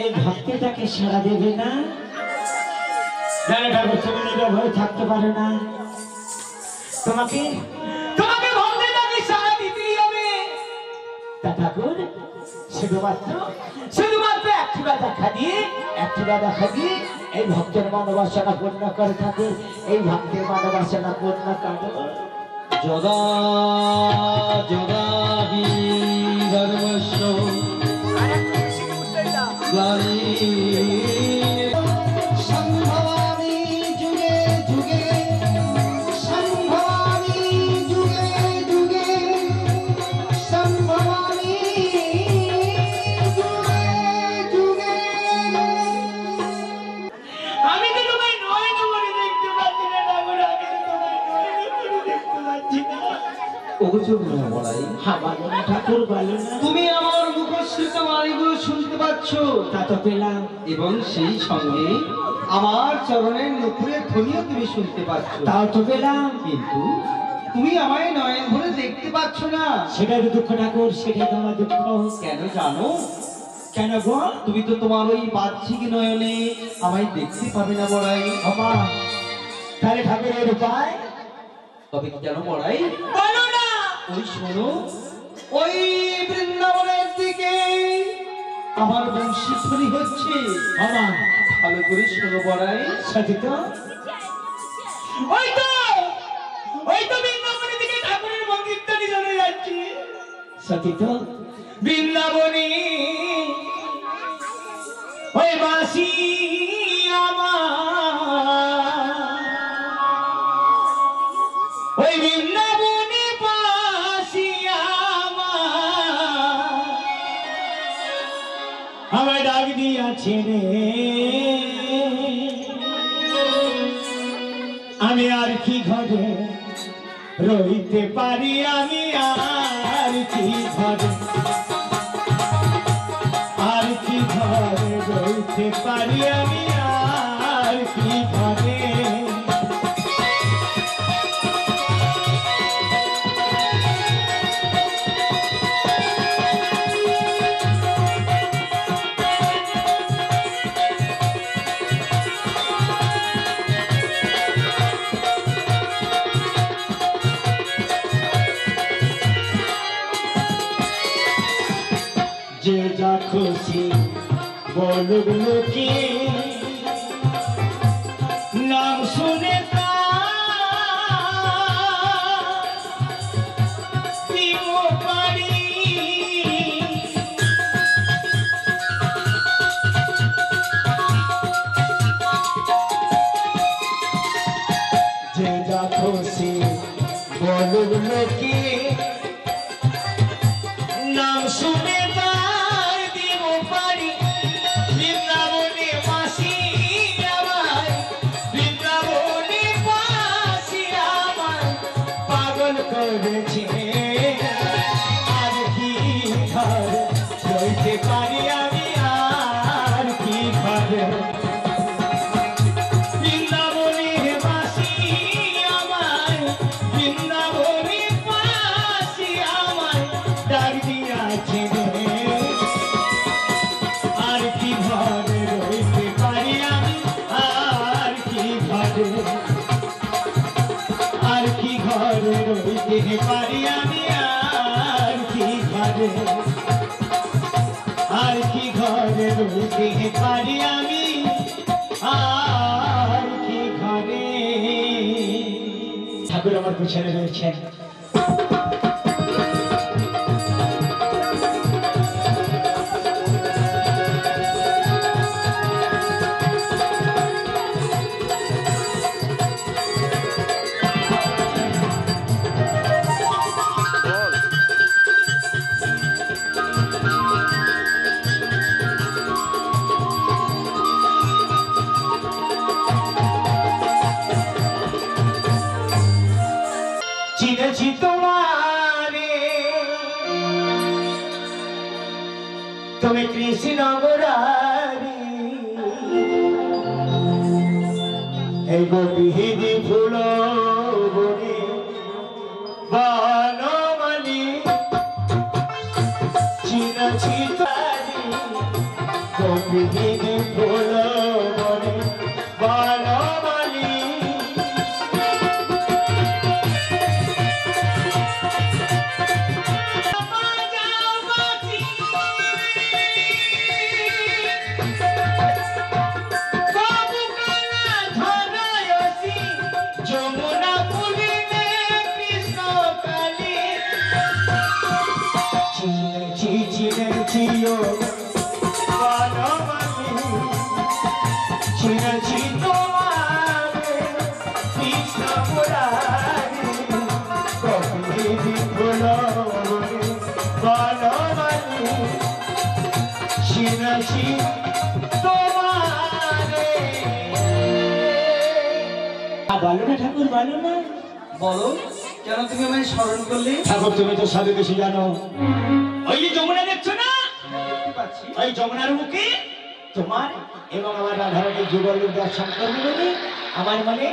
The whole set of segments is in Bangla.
এই ভক্তিটাকে সারা দেবে না? জানে ঠাকুর তুমি নিজের ভয় থাকতে পারো না, তোমাকে তোমাকে ভক্তিটাকে সারা দিতেই হবে। তা ঠাকুর শুধুমাত্র একটিবার দেখা দিয়ে এই ভক্তের মনোবাসনা পূর্ণ করে থাকে। এই ভক্তের মনোবাসনা পূর্ণ করে যদা যদা হি ধর্মস্য সম্ভবামি যুগে যুগে, সম্ভবামি যুগে যুগে, সম্ভবামি যুগে যুগে। আমি তো তোমায় নয়ন ভরে দেখতে পাচ্ছি না ঠাকুর, আমি তো তোমায় নয়ন ভরে দেখতে পাচ্ছি না। ঠাকুর বলো না, তুমি আমার মুখশ্রিত বাণীগুলো শুনতে পাচ্ছ? তা তো পেলাম। এবং সেই সঙ্গে আমার চরণের নুপুরের ধ্বনিও তুমি শুনতে পাচ্ছ। তাও তো পেলাম, কিন্তু তুমি আমায় নয়ন ভরে দেখতে পাচ্ছ না। সেটাই তো দুঃখ ঠাকুর, সেটাই তো আমার দুঃখ। কেন জানো? কেন গো? তুমি তো তোমার ওই বাহ্যিক নয়নে আমায় দেখতে পাবে না বড়াই। আমা তাহলে ঠাকুরের উপায়? তবে কি জানো বড়াই? বলো না। ওই শোনো, ওই বৃন্দাবনের দিকে আমার বংশীধ্বনি হচ্ছে। আমা ভালো করে শোনো বড়াই। সাথী তো ওই তো বৃন্দাবনের দিকে ঠাকুরের সংকীর্তনী চলে যাচ্ছে। সাথী তো বৃন্দাবনী ওই বাসি ওই বৃন্দাবনী বাসি আমায় ডাক দিয়াছে রে, আমি আর কি ঘরে রইতে পারি, আমি আর কি ঘরে রইতে পারি, আমি আর কি ঘরে। যে যা খুশি বলুক লোকে, নাম শুনে পারি। যে যা খুশি বলুক লোকে, নাম শুনে করেছে আর কি ঘর রইতে পারি, আমি আর কি ঘর। বৃন্দাবনের বাসি আমায়, বৃন্দাবনের বাসি আমায় ডাক দিয়াছে রে, আর কি ঘর রইতে পারি, আমি আর কি ঘর, আর কি ঘরে রইতে পারি, আমি আর কি ঘরে, আর কি ঘরে রইতে পারি, আমি আর কি ঘরে। ঠাকুর আমার পিছনে রয়েছেন। চিনেছি তোমারে, তুমি কৃষ্ণ মুরারি, এই গোপীহিনী ফুল বনে বনমালী। চিনেছি তোমারে পৃথিবী ফুল বনে বনমালী যমুনা পুলিনে কৃষ্ণ কালী চিনেছি চিনেছিও বনমালী চিনেছি তোমার কৃষ্ণ মুরারি পৃথিবী ফুল বনমালী চিনেছি বলো না ঠাকুর বলো না বলো কেন তুমি আমায় স্মরণ করলে? ঠাকুর তুমি তো সবই বেশি জানো। ওই যে যমুনা দেখছো না, দেখতে পাচ্ছি। ওই যমুনার মুখে তোমার এবং আমার রাধারানীর যুগল দর্শন করবে বলে আমার মনে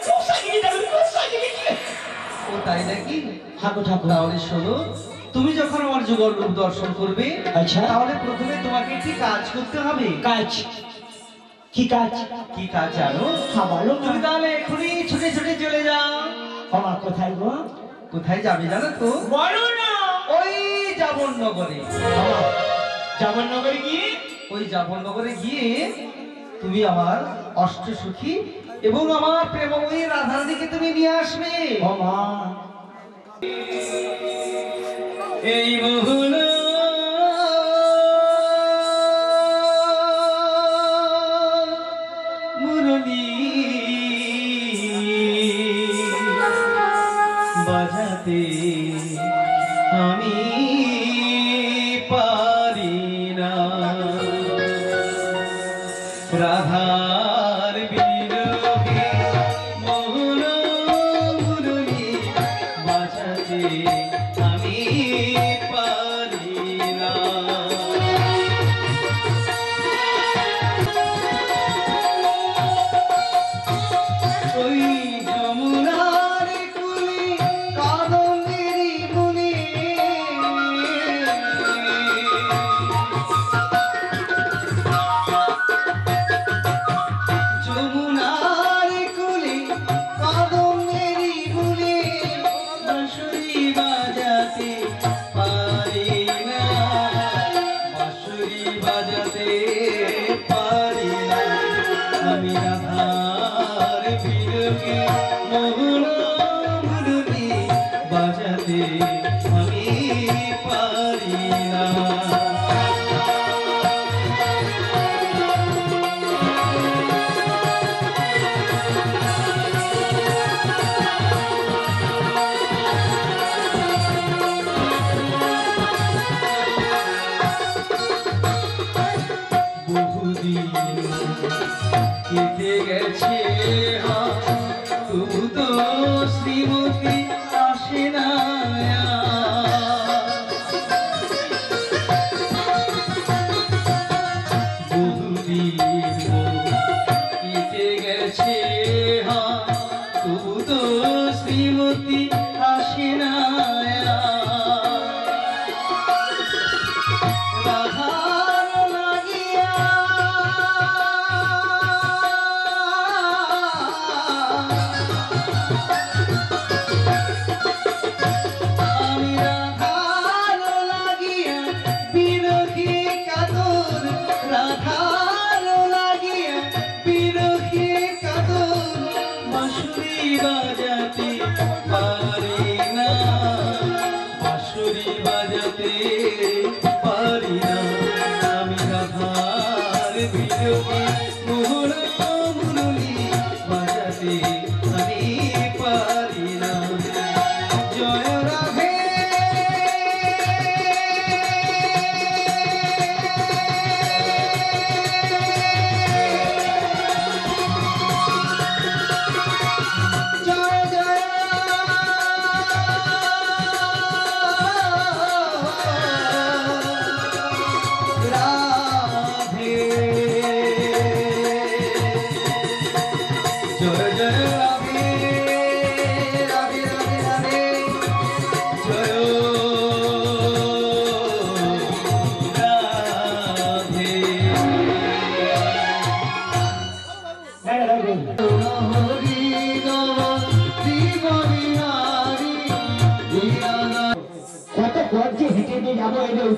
খুব সাজিয়ে যাবে, খুব সাজিয়ে যাবে। ও তাই নাকি? ঠাকুর ঠাকুর তাহলে শোনো, তুমি যখন আমার যুগল রূপ দর্শন করবে, আচ্ছা তাহলে প্রথমে তোমাকে একটি কাজ করতে হবে। কাজ কি কাজ? কি কাজ জানো? হ্যাঁ বলো না। তুমি তাহলে এখনই ছুটে ছুটে চলে যাও। আমার কোথায় গো? কোথায় যাবে জানো তো? বলো না। ওই জাবননগরে। জামননগরে গিয়ে ওই জাবননগরে গিয়ে তুমি আমার অষ্টসখী এবং আমার প্রেমময়ী রাধারানীকে তুমি নিয়ে আসবে। ও মা এই মোহন মুরলী বাজাতে আমি পারি না, রাধার বিরহে মোহন মুরলী বাজাতে আমি পারি না। ওই যমুনার কুলে কাদম্বেরি বনে যমুনার কুলে কাদম্বেরি বনে বাঁশরি বাজাতে পারি না, বাঁশরি বাজাতে পারি না, আমি রাধার বিরহে মোহন মুরলী বাজাতে আমি পারি না।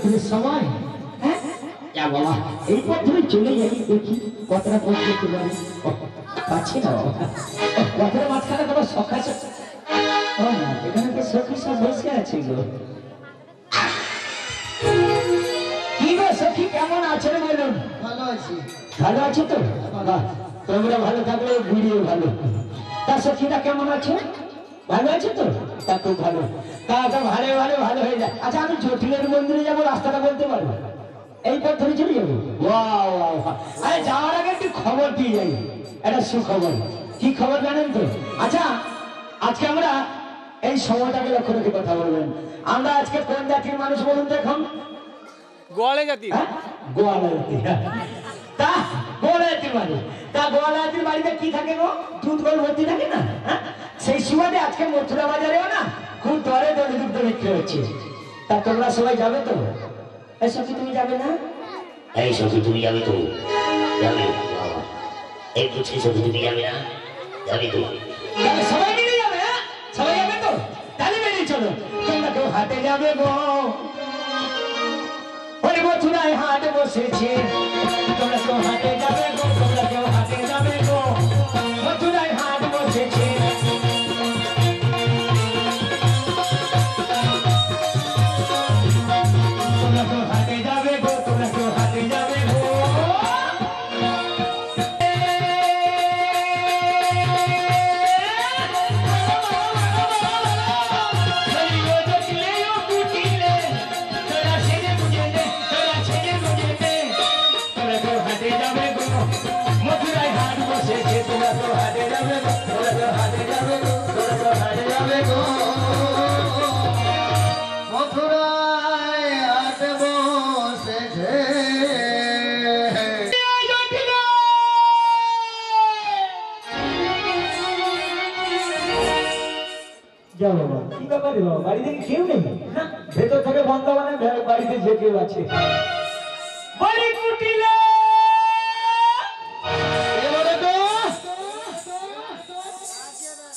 পথের সময়, হ্যাঁ যা বাবা এই পথ ধরে চলে যাই, দেখি কতটা পথ করতে পারি। পাচ্ছি না বাবা, পথের মাঝখানে কোনো সখা ও না, এখানে তো সখী সব বসে আছে গো। কি গো সখী, কেমন আছেন বলুন? ভালো আছি। ভালো আছে তো? বাহ, তোমরা ভালো থাকলে বুড়িও ভালো। তা সখীরা কেমন আছে? ভালো আছে তো? তা খুব ভালো। তা ভালো ভালো ভালো হয়ে যায়। আচ্ছা, আমি জটিলের মন্দিরে যাবো, রাস্তাটা বলতে পারবো? এই পথ ধরে চলে যাবো? ওয়াও ওয়াও, আরে যাওয়ার আগে একটু খবর দিয়ে যাই, একটা সুখবর। কি খবর জানেন তো? আচ্ছা, আজকে আমরা এই সময়টাকে লক্ষ্য রেখে কথা বলবেন। আমরা আজকে কোন জাতির মানুষ বলুন তো এখন? গোয়ালে জাতি। গোয়ালা জাতি। তা গোয়ালা জাতির বাড়ি, তা গোয়ালা জাতির বাড়িতে কি থাকে গো? দুধ গোল ভর্তি থাকে না? হ্যাঁ, সেই সুবাদে আজকে মথুরা বাজারেও না খুব দরে দরে দুধ বিক্রি হচ্ছে। তা তোমরা সবাই যাবে তো? এই সখী তুমি যাবে না? এই সখী তুমি যাবে তো? যাবে বাবা, এই বুঝছি সখী তুমি যাবে না? যাবে তো? তাহলে সবাই মিলে যাবে? হ্যাঁ, সবাই যাবে তো? তাহলে বেরিয়ে চলো। তোমরা কেউ হাটে যাবে গো? ওই মথুরায় হাট বসেছে, তোমরা কেউ হাটে যাবে গো? তোমরা কেউ হাটে যাবে গো? মথুরায় হাট বসেছে। তোমরা কেউ হাটে যাবে গো? তোমরা কেউ হাটে যাবে গো? মথুরায় হাট বসেছে, তোমরা কেউ হাটে যাবে গো? তোমরা কেউ হাটে যাবে গো? তোমরা কেউ হাটে যাবে গো? মথুরায় হাট বসেছে। যাও বাবা, কি ব্যাপার রে বাবা, বাড়ি থেকে কেউ নেই? না, ভেতর থেকে বন্ধ, মানে বাড়িতে যে কেউ আছে। বাড়ি কুটিলে এবারে তো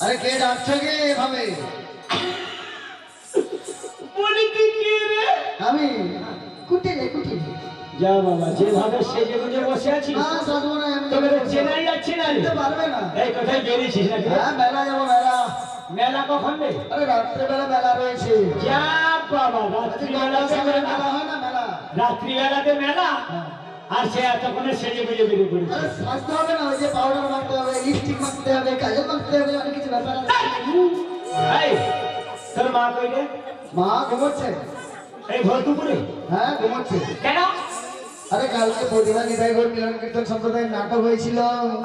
আরে কে ডাকছো কে এভাবে? বলি তুই কে রে? আমি কুটিলে কুটিলে। যা বাবা, যেভাবে সেজে গুজে বসে আছিস না সাধু না, আমি তোকে তো চেনাই যাচ্ছে না রে। যেতে পারবে না। এই কোথায় বেরিয়েছিস নাকি? হ্যাঁ মেলা যাবো মেলা। মেলা কখন রে? আরে রাত্রেবেলা মেলা রয়েছে। যা বাবা, রাত্রিবেলাতে মেলা মেলা। হয় না মেলা। রাত্রিবেলাতে মেলা, আর সে এতক্ষণে সেজে গুজে বেরিয়ে পড়েছে। আরে সাজতে হবে না, ওই যে পাউডার মাখতে হবে, লিপস্টিক মাখতে হবে, কাজল মাখতে হবে, অনেক কিছু ব্যাপার আছে। এই, তোর মা কই রে? মা ঘুমোচ্ছে। এই ভোর দুপুরে? হ্যাঁ ঘুমোচ্ছে। কেন? আরে কালকে প্রতিমা নিতাই ঘর মিলন কীর্তন সম্প্রদায়ের নাটক হয়েছিল।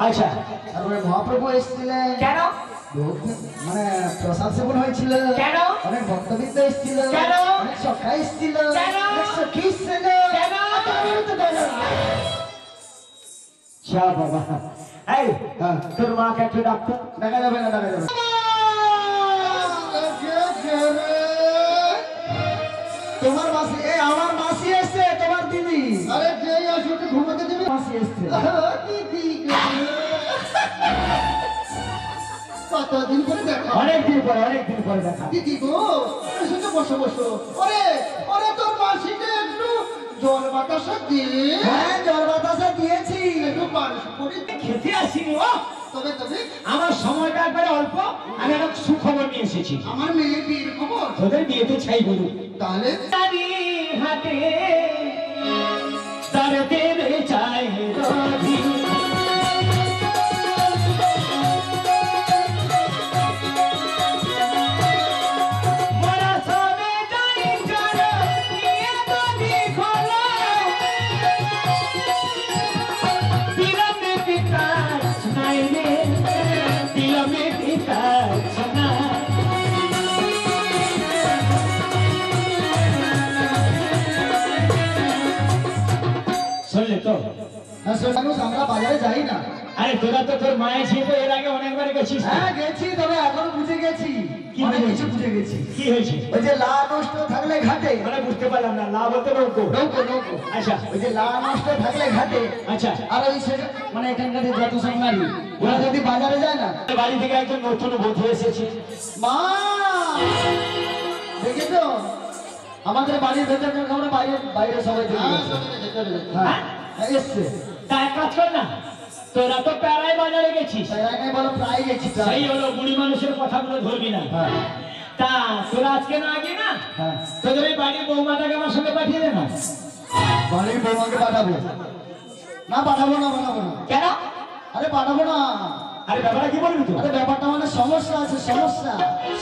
আচ্ছা, তারপরে মহাপ্রভু এসেছিলেন। কেন? মানে প্রসাদ সেবন হয়েছিল। কেন? অনেক ভক্তবৃন্দ এসেছিল। কেন? অনেক সখা এসেছিল। কেন? অনেক সখী এসেছিল। কেন? যা বাবা। এই, হ্যাঁ। তোর মাকে একটু ডাক্তার। দেখা যাবে না, দেখা যাবে না। তোমার মাসি, এই আমার মাসি এসছে, তোমার দিদি। আরে যে আসলে ঘুমাতে দেবে, মাসি এসছে। দিদি কতদিন পরে দেখা। অনেকদিন পরে দেখা। দিদি গো, এসে বসো বসো। ওরে ওরে, তোর মাসিকে একটু জল বাতাসা দিয়ে। হ্যাঁ জল বাতাসা দিয়েছি, একটু পালিশ করে। খেতে আসিনি ও, তবে তবে আমার সময়টা একবারে অল্প, আমি একটা সুখবর নিয়ে এসেছি। আমার মেয়ের বিয়ের খবর। তোদের বিয়েতে ছাই বলু। তাহলে তারি হাতে তারে দেবে চাই রাধি। মোরা সবে যাই যারা নিয়ে বাঁধি খোলা। দিলমে পিতা শোনাই রে, দিলমে পিতা শোনাই। শুনলে তো? মানুষ আমরা বাজারে যাই না। আরে তোরা তো তোর মায়ের ছিল, এর আগে অনেকবার গেছিস। হ্যাঁ গেছি, তবে এখন বুঝে গেছি। কি অনেক বুঝে কিছু বুঝে গেছি। কি হয়েছে? ওই যে লা নষ্ট থাকলে ঘাটে। মানে বুঝতে পারলাম না, লাভ হতে নৌকো। নৌকো নৌকো। আচ্ছা ওই যে লা নষ্ট থাকলে ঘাটে। আচ্ছা, আর ওই মানে এখানকার যে যত সব নারী, ওরা যদি বাজারে যায় না। বাড়ি থেকে একজন নতুন বধূ এসেছে। মা দেখেছো, আমাদের বাড়ির ভেতর আমরা বাইরে বাইরে সবাই হ্যাঁ এসছে। তা এক কাজ কর না, তোরা তো প্যারায় বাজারে গেছিস, বলো প্রায় গেছি। সেই হলো বুড়ি মানুষের কথাগুলো ধরবি না। হ্যাঁ তা তোরা আজকে না গিয়ে না হ্যাঁ তোদের ওই বাড়ির বৌমাটাকে আমার সঙ্গে পাঠিয়ে দে না। বাড়ির বৌমাকে পাঠাবো না? পাঠাবো না, পাঠাবো না। কেন? আরে পাঠাবো না। আরে ব্যাপারটা কি বলবি তুই? আরে ব্যাপারটা মানে সমস্যা আছে, সমস্যা।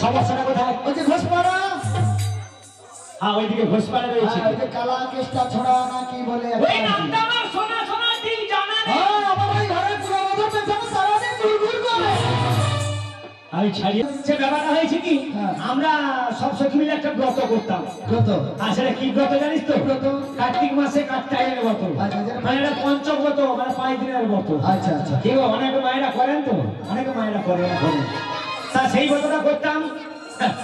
সমস্যাটা কোথায়? ওই যে ঘোষপাড়া, হ্যাঁ ওইদিকে ঘোষপাড়া রয়েছে। ওই যে কালা কেষ্টা ছড়া না কি বলে ওই নামটা আমার শোনা শোনা ঠিক জানা নেই। হ্যাঁ, আমার ওই ঘরে পুরো বছর পেছনে সারাদিন ঘুরঘুর করে। আমি ছাড়িয়ে সে ব্যাপারটা হয়েছে কি, হ্যাঁ। আমরা সব সখী মিলে একটা ব্রত করতাম। কত? আসলে কি ব্রত জানিস তো? ব্রত? কার্তিক মাসে কার্তিকের ব্রত। আচ্ছা, যেটা- মানে এটা পঞ্চব্রত, মানে 5 দিনের ব্রত। আচ্ছা আচ্ছা ঠিক আছে, অনেকে মায়েরা করেন তো, অনেকে মায়েরা করেন এখন। তা সেই ব্রতটা করতাম। হ্যাঁ,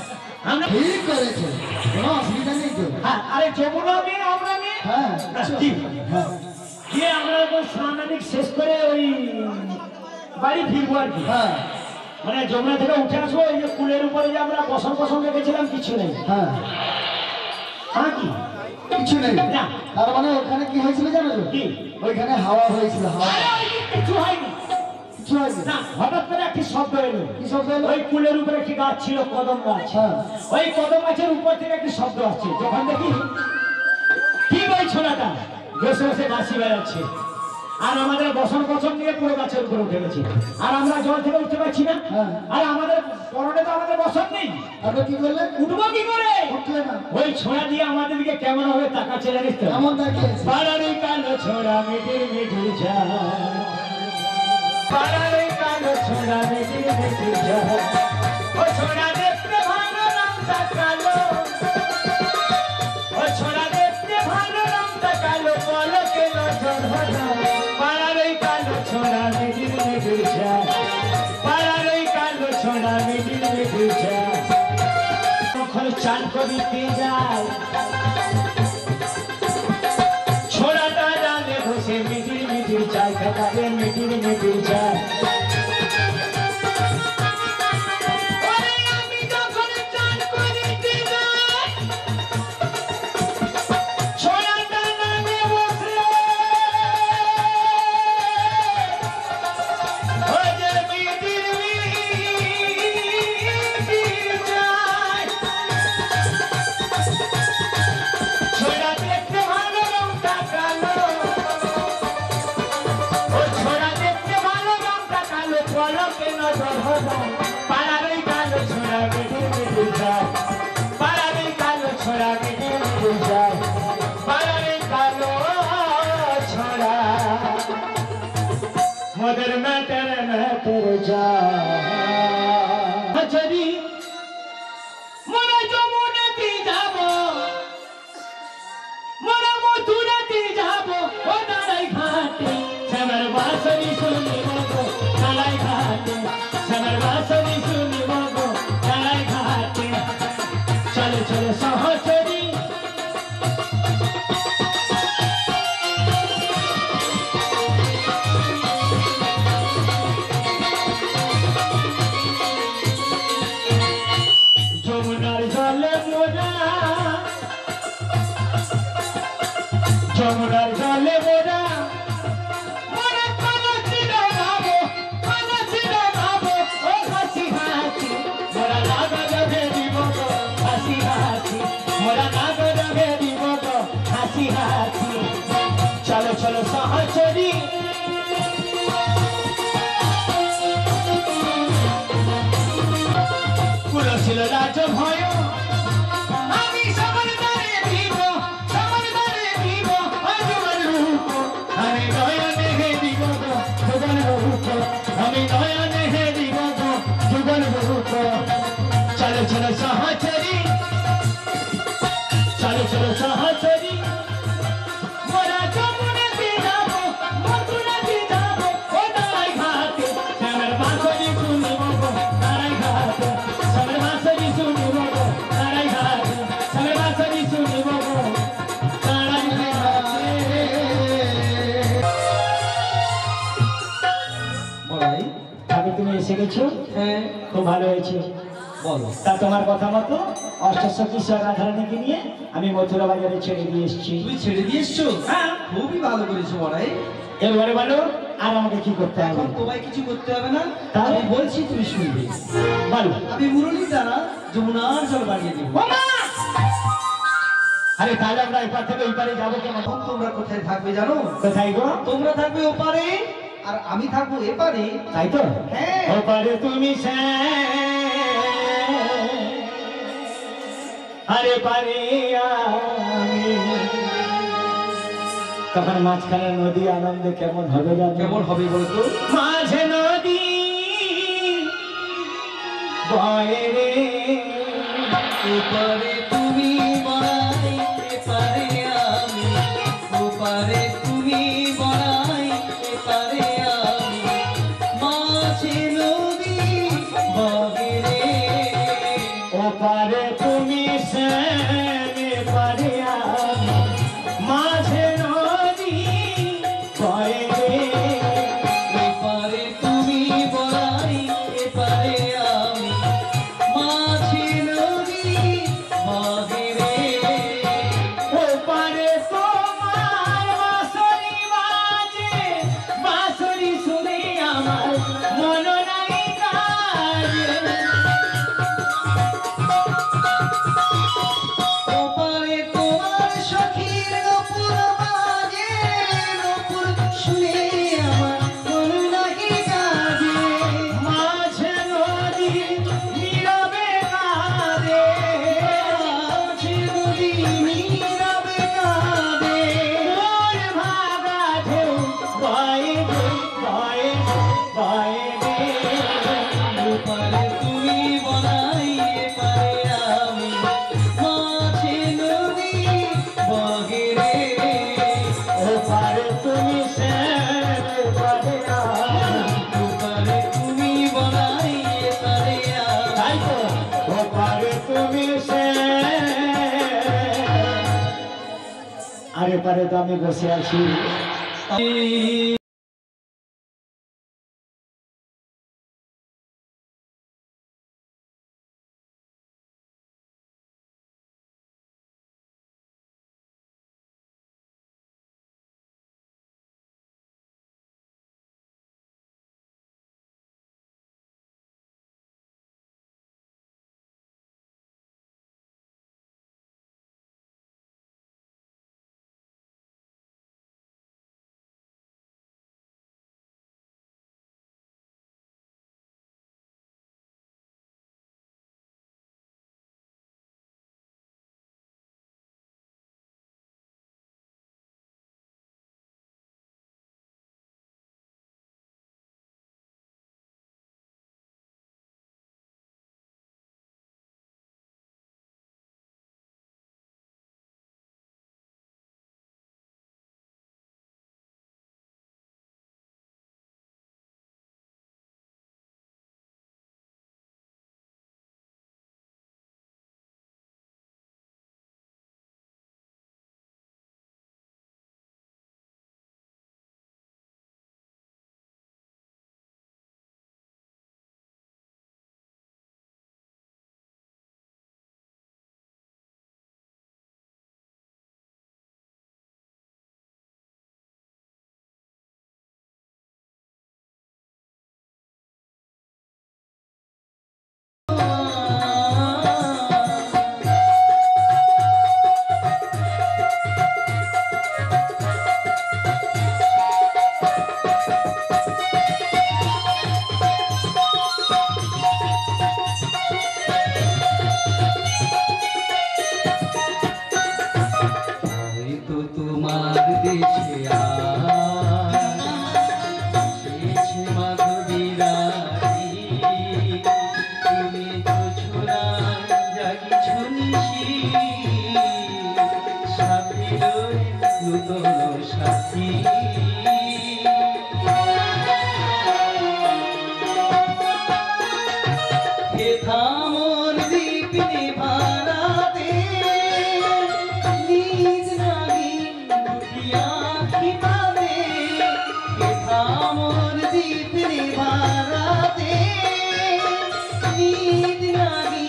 আমরা ঠিক করেছে, কোনো অসুবিধা নেই তো। হ্যাঁ, আরে যমুনা মেয়ে আমরা মেয়ে। হ্যাঁ ঠিক। হ্যাঁ গিয়ে আমরা এখন স্নানাদিক শেষ করে ওই বাড়ি ফিরবো আর কি। হ্যাঁ মানে যমুনা থেকে উঠে আসবো, ওই যে কুলের উপরে যে আমরা বসন রেখেছিলাম কিছু নেই। হ্যাঁ হ্যাঁ কি কিছু নেই। না। তার মানে ওখানে কি হয়েছিল জানো তো? কি? ওইখানে হাওয়া হয়েছিল, হাওয়া। আরে ওইদিকে কিছু হয়নি। কিছু হয়েছে না, হঠাৎ করে একটি শব্দ এলো। কি শব্দ এলো? ওই কুলের উপরে একটি গাছ ছিল, কদম গাছ। হ্যাঁ। ওই কদম গাছের উপর থেকে একটি শব্দ আসছে। যখন দেখি ঠিক ওই ছোলাটা বসে বসে বাঁশি বেড়াচ্ছে, আর আমাদের বসন নিয়ে পুরো গাছের উপরে উঠে গেছি, আর আমরা জল থেকে উঠতে পারছি না। হ্যাঁ। আর আমাদের পরনে তো আমাদের বসন নেই, আপনি কি করলেন? উঠবো কি করে? উঠলে না? ওই ছোড়া দিয়ে আমাদের দিকে কেমন হবে তাকাচ্ছে জানিস তো? কেমন তাকিয়েছে? পাড়ারে কালো ছোড়া মিটির মিটির যায়, পাড়ারে কালো ছোড়া মিটির মিটির যায়। ও ছোড়া দেখতে ভালো রংটা কালো, ও ছোড়া দেখতে ভালো রংটা কালো, বলো কেন ঝরঝরা। পাড়ারে কালো ছোড়া মিটির মিটির যায়, পাড়ারে কালো ছোড়া মিটির মিটির যায়। কখন চান করিতে যায়, ছোড়াটা জানে বসে মিটির মিটির চায়, খাতারে মিটির মিটির চায়। ওরে আমি যখন চান করিতে যাই, ছোড়াটা জানে বসে ওই যে মিটির মিটির চায়। ছোড়া দেখতে ভালো রংটা কালো, ও ছোড়া দেখতে ভালো রংটা কালো, বলো কেন ঝরঝরা। পাড়ার ওই কালো ছোড়া মিটির মিটির যায়, পাড়ার ওই কালো ছোড়া মিটির মিটির যায়, পাড়ার ওই কালো ছোড়া মদের মেটের যায়। যদি মনে যমুনাতে যাব, মনে মথুরাতে যাব, ও দাঁড়াই ঘাটে শ্যামের বাঁশরি শুনিব গো, দাঁড়াই ঘাটে শ্যামের বাঁশরি শুনিব গো, দাঁড়াই ঘাটে। চলো চলো সহচরী, যমুনার জলে মোরা, যমুনার জলে মোরা, মোরা কলসির ভাবো, কলসির ভাবো, ও হাসি হাসি মোরা নাগর ভেদিব গো, হাসি হাসি মোরা নাগর ভেদিব গো, হাসি হাসি। চলো চলো সহচরী, কুলশীল রাজ ভয়, আমি সবার দ্বারে দিব, সবার দ্বারে দিব অজগর রূপ। আমি নয়নে হে দিব গো যুগল রূপ, আমি নয়নে হে দিব গো যুগল রূপ। চলো চলো সহচরী, চলো চলো সহচরী, মোরা যমুনাতে যাব, মথুরাতে যাব, ও দাঁড়াই ঘাটে শ্যামের বাঁশরি শুনিব গো, দাঁড়াই ঘাটে শ্যামের বাঁশরি শুনিব গো, দাঁড়াই ঘাটে শ্যামের বাঁশরি শুনিব গো, দাঁড়াই ঘাটে। বলাই। তবে তুমি এসে গেছো, হ্যাঁ খুব ভালো হয়েছে। বলো। তা তোমার কথা মতো অষ্টসখী রাধারানীকে নিয়ে আমি মথুরা বাজারে ছেড়ে দিয়ে এসেছি। তুমি ছেড়ে দিয়ে এসছো? হ্যাঁ। খুবই ভালো করেছো বড়াই। এবারে বলো আর আমাকে কি করতে হবে? এখন তোমায় কিছু করতে হবে না, তাহলে? আমি বলছি তুমি শুনবে। বলো। আমি মুরলী দ্বারা যমুনার জল বাড়িয়ে দেবো। ওমা! আরে তাহলে আমরা এপার থেকে ওই পারে যাবো কেমন? তখন তোমরা কোথায় থাকবে জানো? কোথায় গো? তোমরা থাকবে ওপারে আর আমি থাকবো এপারে। তাই তো? হ্যাঁ। ওপারে তুমি আরে পারে আমি। তখন মাঝখানে নদী আনন্দে কেমন হবে জানো? কেমন হবে বলতো? মাঝে নদী বয়ে রে, ওপারে তুমি বড়াই এপারে আমি, ওপারে তুমি বড়াই এপারে আমি, মাঝে নদী বগে রে। ওপারে তুমি শ্যামে পারে আমি, মাঝে নদী বয়ে রে। এপারে তুমি বড়াই এপারে আমি, মাঝে নদী বগে রে। ওপারে তোমার বাঁশরি বাজে, বাঁশরি শুনে আমার মন নাই কাজে। ওপারে তোমার সখীর নপুর বাজে, নপুর শুনে আমার মন নাহি কাজে। মাঝে নদী নীরবে কাঁদে, মাঝে নদী নীরবে কাঁদে। মোর ভাগা ঢেউ বয়ে রে, বয়ে রে, বয়ে রে। ওপারে তুমি বড়াই এপারে আমি, মাঝে নদী বগে রে। ওপারে তুমি শ্যামে পারে আমি, ওপারে তুমি বড়াই এপারে আমি। তাই তো? ওপারে তুমি আরে পারে তো আমি বসে আছি। হয়তো তোমার দেশে এসেছে মাধবী রানী, তুমি তো ছোড়া জাগিছ নিশি, সাথী রই নূতন সাথী। হে থামর দীপ নিভারাতে, নিজ নাগিন দুটিয়া খিপাতে। হে থামর দীপ নিভারাতে, নিজ নাগিন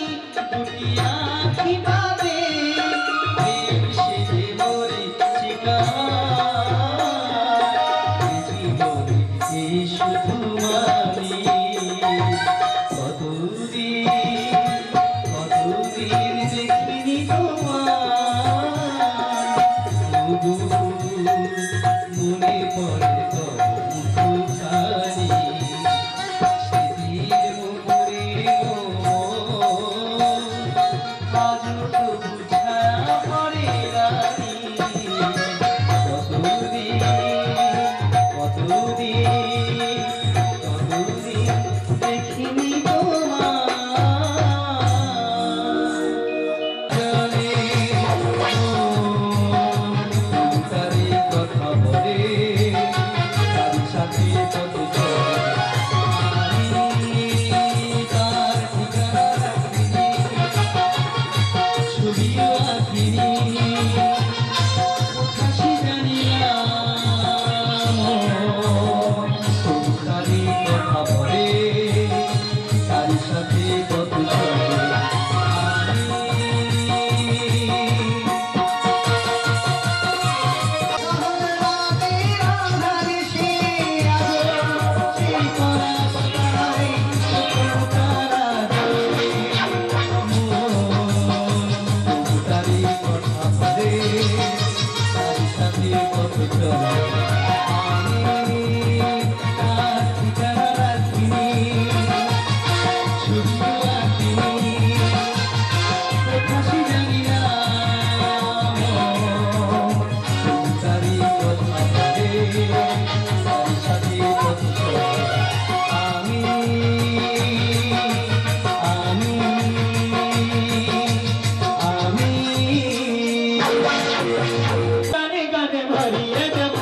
মনে ভরিয়ে দেব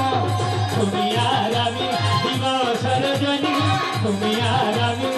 তুমি আর আমি দিবস রজনী তুমি আর আমি